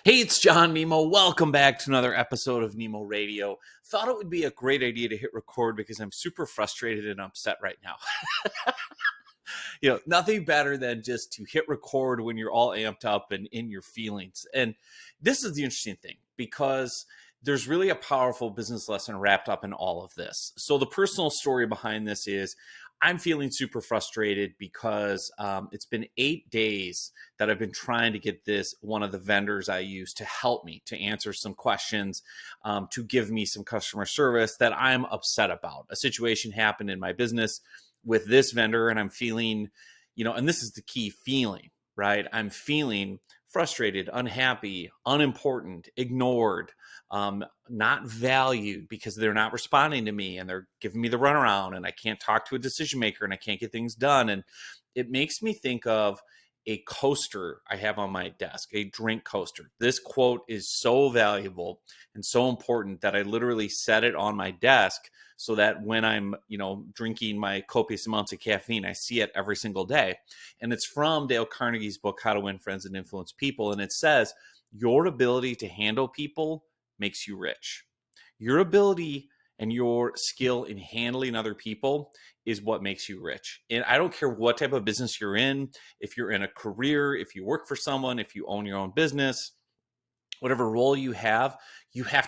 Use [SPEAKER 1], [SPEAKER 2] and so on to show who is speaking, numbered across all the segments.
[SPEAKER 1] Hey, it's John Nemo. Welcome back to another episode of Nemo Radio. Thought it would be a great idea to hit record because I'm super frustrated and upset right now. Nothing better than just to hit record when you're all amped up and in your feelings. And this is the interesting thing because there's really a powerful business lesson wrapped up in all of this. So the personal story behind this is I'm feeling super frustrated because it's been 8 days that I've been trying to get one of the vendors I use to help me to answer some questions, to give me some customer service that I'm upset about. A situation happened in my business with this vendor and I'm feeling, and this is the key feeling, right? I'm feeling frustrated, unhappy, unimportant, ignored, not valued because they're not responding to me and they're giving me the runaround and I can't talk to a decision maker and I can't get things done. And it makes me think of a coaster I have on my desk, a drink coaster. This quote is so valuable and so important that I literally set it on my desk so that when I'm, drinking my copious amounts of caffeine, I see it every single day. And it's from Dale Carnegie's book, How to Win Friends and Influence People. And it says, your ability to handle people makes you rich. Your ability and your skill in handling other people is what makes you rich. And I don't care what type of business you're in, if you're in a career, if you work for someone, if you own your own business, whatever role you have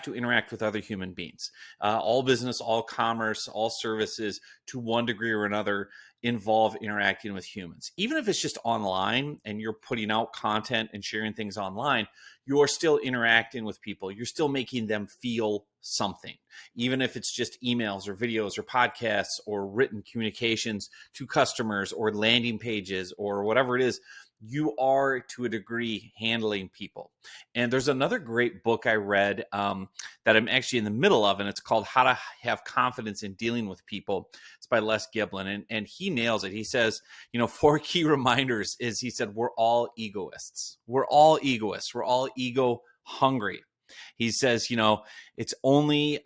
[SPEAKER 1] to interact with other human beings. All business, all commerce, all services, to one degree or another, involve interacting with humans. Even if it's just online and you're putting out content and sharing things online, you're still interacting with people. You're still making them feel something. Even if it's just emails or videos or podcasts or written communications to customers or landing pages or whatever it is, you are, to a degree, handling people. And there's another great book I read that I'm actually in the middle of, and it's called How to Have Confidence in Dealing with People. It's by Les Giblin, and he nails it. He says, 4 key reminders is, he said, we're all egoists. We're all egoists. We're all ego hungry. He says, it's only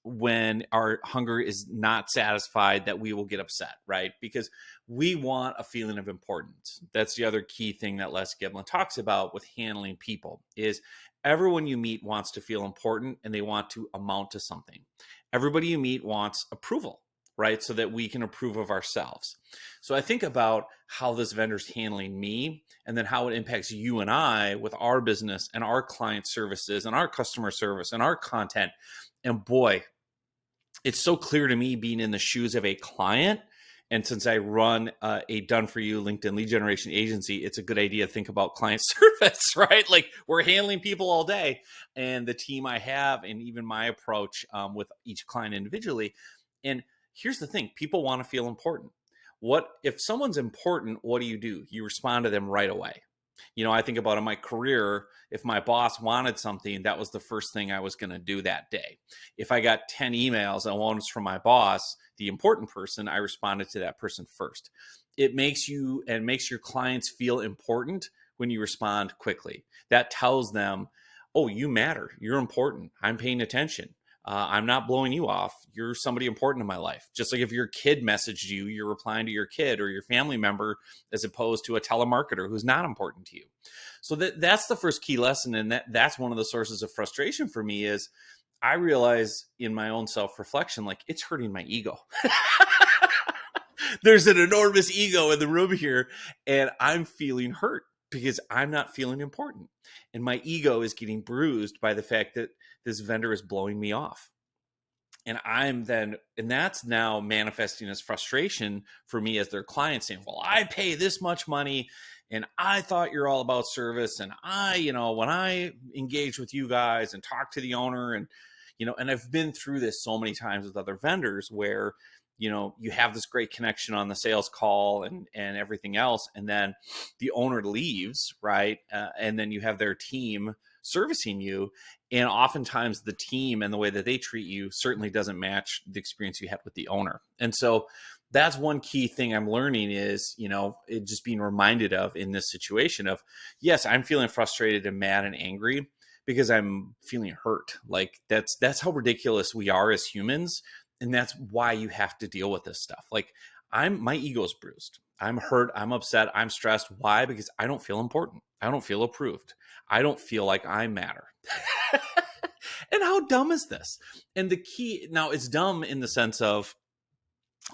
[SPEAKER 1] when our hunger is not satisfied that we will get upset, right? Because we want a feeling of importance. That's the other key thing that Les Giblin talks about with handling people is everyone you meet wants to feel important and they want to amount to something. Everybody you meet wants approval, right? So that we can approve of ourselves. So I think about how this vendor's handling me and then how it impacts you and I with our business and our client services and our customer service and our content. And boy, it's so clear to me being in the shoes of a client. And since I run a done-for-you LinkedIn lead generation agency, it's a good idea to think about client service, right? Like we're handling people all day and the team I have and even my approach with each client individually. And here's the thing, people want to feel important. If someone's important, what do? You respond to them right away. I think about in my career, if my boss wanted something, that was the first thing I was going to do that day. If I got 10 emails and one was from my boss, the important person, I responded to that person first. It makes you and makes your clients feel important when you respond quickly. That tells them, oh, you matter. You're important. I'm paying attention. I'm not blowing you off. You're somebody important in my life. Just like if your kid messaged you, you're replying to your kid or your family member as opposed to a telemarketer who's not important to you. So that's the first key lesson. And that's one of the sources of frustration for me is I realize in my own self-reflection, like it's hurting my ego. There's an enormous ego in the room here and I'm feeling hurt because I'm not feeling important. And my ego is getting bruised by the fact that this vendor is blowing me off. And that's now manifesting as frustration for me as their client saying, well, I pay this much money and I thought you're all about service. And when I engage with you guys and talk to the owner and I've been through this so many times with other vendors where, you have this great connection on the sales call and everything else. And then the owner leaves, right? And then you have their team servicing you. And oftentimes the team and the way that they treat you certainly doesn't match the experience you had with the owner. And so that's one key thing I'm learning is, it just being reminded of in this situation of, yes, I'm feeling frustrated and mad and angry because I'm feeling hurt. Like that's how ridiculous we are as humans. And that's why you have to deal with this stuff. Like my ego's bruised. I'm hurt. I'm upset. I'm stressed. Why? Because I don't feel important. I don't feel approved. I don't feel like I matter. And how dumb is this? And the key, now it's dumb in the sense of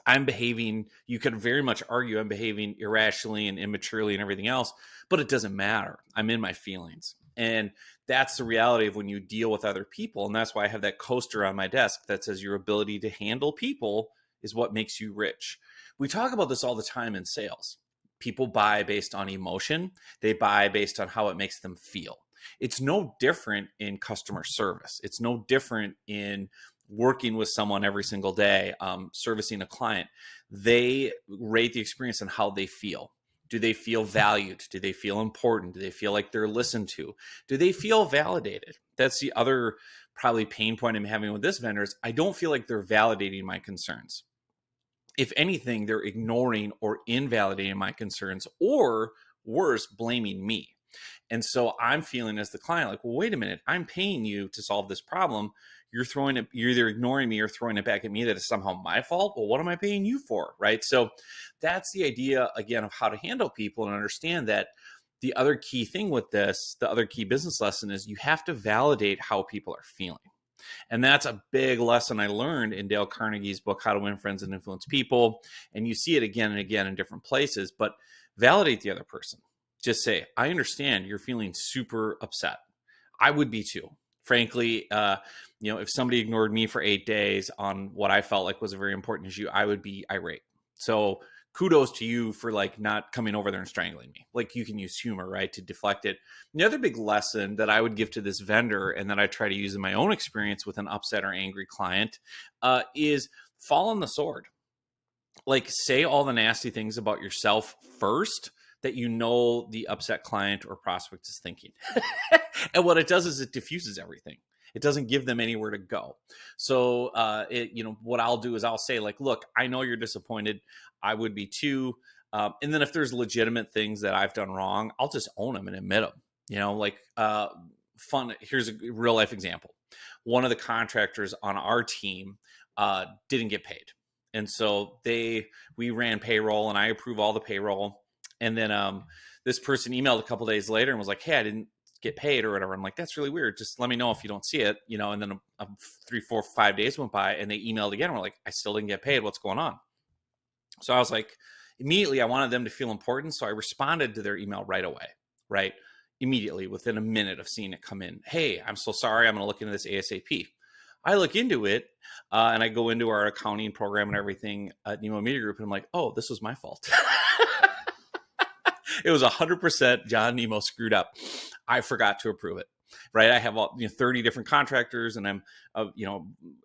[SPEAKER 1] I'm behaving, you could very much argue I'm behaving irrationally and immaturely and everything else, but it doesn't matter. I'm in my feelings. And that's the reality of when you deal with other people. And that's why I have that coaster on my desk that says your ability to handle people is what makes you rich. We talk about this all the time in sales. People buy based on emotion. They buy based on how it makes them feel. It's no different in customer service. It's no different in working with someone every single day, servicing a client. They rate the experience on how they feel. Do they feel valued? Do they feel important? Do they feel like they're listened to? Do they feel validated? That's the other probably pain point I'm having with this vendor is I don't feel like they're validating my concerns. If anything, they're ignoring or invalidating my concerns, or worse, blaming me. And so I'm feeling as the client like, well, wait a minute, I'm paying you to solve this problem. You're either ignoring me or throwing it back at me that it's somehow my fault. Well, what am I paying you for? Right. So that's the idea, again, of how to handle people and understand that the other key thing with this, the other key business lesson is you have to validate how people are feeling. And that's a big lesson I learned in Dale Carnegie's book, How to Win Friends and Influence People. And you see it again and again in different places, but validate the other person. Just say, I understand you're feeling super upset. I would be too. Frankly, if somebody ignored me for 8 days on what I felt like was a very important issue, I would be irate. So kudos to you for like not coming over there and strangling me. Like you can use humor, right, to deflect it. The other big lesson that I would give to this vendor and that I try to use in my own experience with an upset or angry client is fall on the sword. Like say all the nasty things about yourself first that you know the upset client or prospect is thinking. And what it does is it diffuses everything. It doesn't give them anywhere to go. So, what I'll do is I'll say like, look, I know you're disappointed. I would be too. And then if there's legitimate things that I've done wrong, I'll just own them and admit them. Fun. Here's a real life example. One of the contractors on our team didn't get paid. And so we ran payroll and I approve all the payroll. And then this person emailed a couple days later and was like, hey, I didn't get paid or whatever. I'm like, that's really weird. Just let me know if you don't see it, and then 3, 4, 5 days went by and they emailed again. We're like, I still didn't get paid. What's going on? So I was like, immediately I wanted them to feel important. So I responded to their email right away, right? Immediately within a minute of seeing it come in. Hey, I'm so sorry. I'm going to look into this ASAP. I look into it and I go into our accounting program and everything at Nemo Media Group. And I'm like, oh, this was my fault. It was 100% John Nemo screwed up. I forgot to approve it, right? I have 30 different contractors and I'm,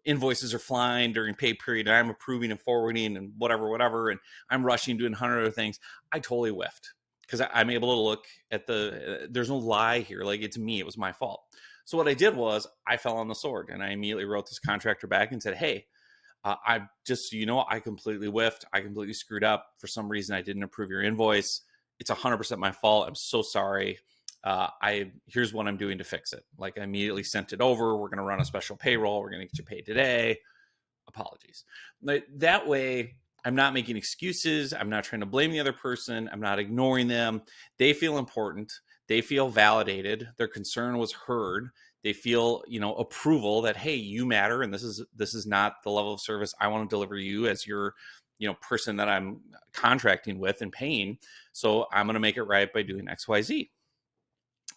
[SPEAKER 1] invoices are flying during pay period and I'm approving and forwarding and whatever. And I'm rushing doing 100 other things. I totally whiffed because I'm able to look at there's no lie here. Like it's me, it was my fault. So what I did was I fell on the sword and I immediately wrote this contractor back and said, hey, I just, I completely whiffed. I completely screwed up. For some reason, I didn't approve your invoice. It's 100% my fault. I'm so sorry. Here's what I'm doing to fix it. Like I immediately sent it over. We're going to run a special payroll. We're going to get you paid today. Apologies. That way, I'm not making excuses. I'm not trying to blame the other person. I'm not ignoring them. They feel important. They feel validated. Their concern was heard. They feel, approval that, hey, you matter. And this is not the level of service I want to deliver you as your, person that I'm contracting with and paying. So I'm going to make it right by doing X, Y, Z.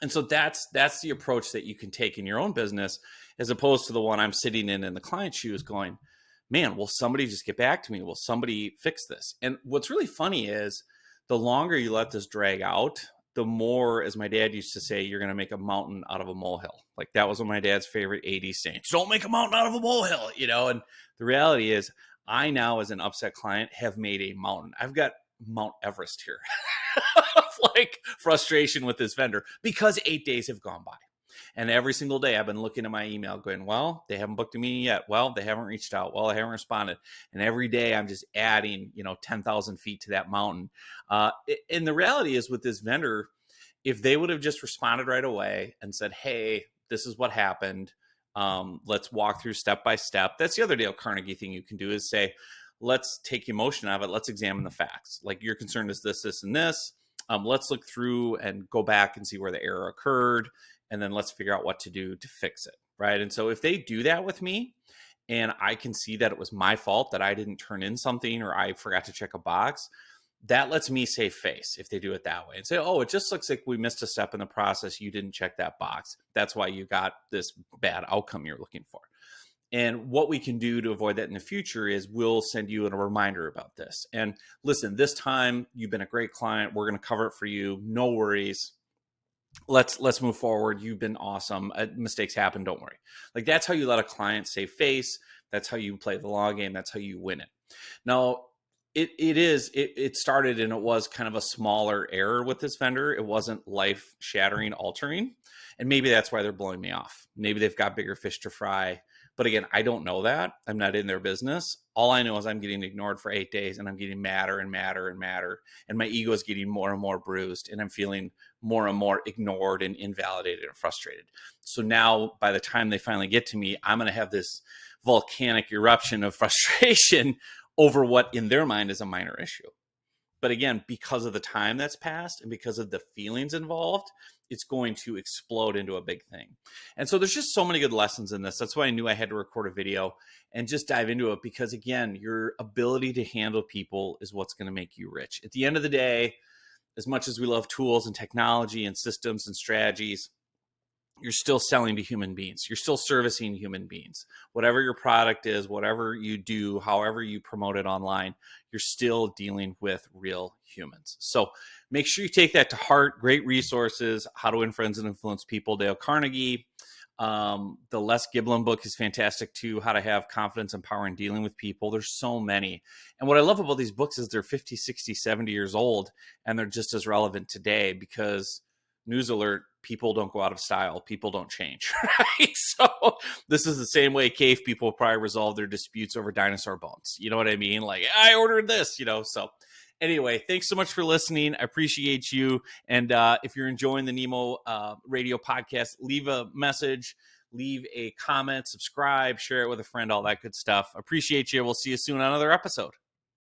[SPEAKER 1] And so that's the approach that you can take in your own business, as opposed to the one I'm sitting in the client's shoes going, man, will somebody just get back to me? Will somebody fix this? And what's really funny is the longer you let this drag out, the more, as my dad used to say, you're going to make a mountain out of a molehill. Like that was one of my dad's favorite 80s sayings. Don't make a mountain out of a molehill, and the reality is I now, as an upset client, have made a mountain. I've got Mount Everest here of like frustration with this vendor because 8 days have gone by. And every single day I've been looking at my email going, well, they haven't booked a meeting yet. Well, they haven't reached out. Well, they haven't responded. And every day I'm just adding, 10,000 feet to that mountain. And the reality is with this vendor, if they would have just responded right away and said, hey, this is what happened. Let's walk through step by step. That's the other Dale Carnegie thing you can do is say, let's take emotion out of it. Let's examine the facts. Like your concern is this, this, and this. Let's look through and go back and see where the error occurred. And then let's figure out what to do to fix it. Right. And so if they do that with me and I can see that it was my fault that I didn't turn in something or I forgot to check a box, that lets me save face if they do it that way and say, oh, it just looks like we missed a step in the process. You didn't check that box. That's why you got this bad outcome you're looking for. And what we can do to avoid that in the future is we'll send you a reminder about this. And listen, this time you've been a great client. We're going to cover it for you. No worries. Let's move forward. You've been awesome. Mistakes happen. Don't worry. Like, that's how you let a client save face. That's how you play the long game. That's how you win it. Now, it started and it was kind of a smaller error with this vendor. It wasn't life shattering, altering. And maybe that's why they're blowing me off. Maybe they've got bigger fish to fry. But again, I don't know that. I'm not in their business. All I know is I'm getting ignored for 8 days and I'm getting madder and madder and madder. And my ego is getting more and more bruised and I'm feeling more and more ignored and invalidated and frustrated. So now by the time they finally get to me, I'm going to have this volcanic eruption of frustration over what in their mind is a minor issue. But again, because of the time that's passed and because of the feelings involved, it's going to explode into a big thing. And so there's just so many good lessons in this. That's why I knew I had to record a video and just dive into it, because again, your ability to handle people is what's going to make you rich. At the end of the day, as much as we love tools and technology and systems and strategies, you're still selling to human beings. You're still servicing human beings. Whatever your product is, whatever you do, however you promote it online, you're still dealing with real humans. So make sure you take that to heart. Great resources, How to Win Friends and Influence People, Dale Carnegie. The Les Giblin book is fantastic too, How to Have Confidence and Power in Dealing with People. There's so many. And what I love about these books is they're 50, 60, 70 years old, and they're just as relevant today because, news alert, people don't go out of style. People don't change, right? So this is the same way cave people probably resolve their disputes over dinosaur bones. You know what I mean? Like, I ordered this, so anyway, thanks so much for listening. I appreciate you. And if you're enjoying the Nemo Radio podcast, leave a message, leave a comment, subscribe, share it with a friend, all that good stuff. Appreciate you. We'll see you soon on another episode.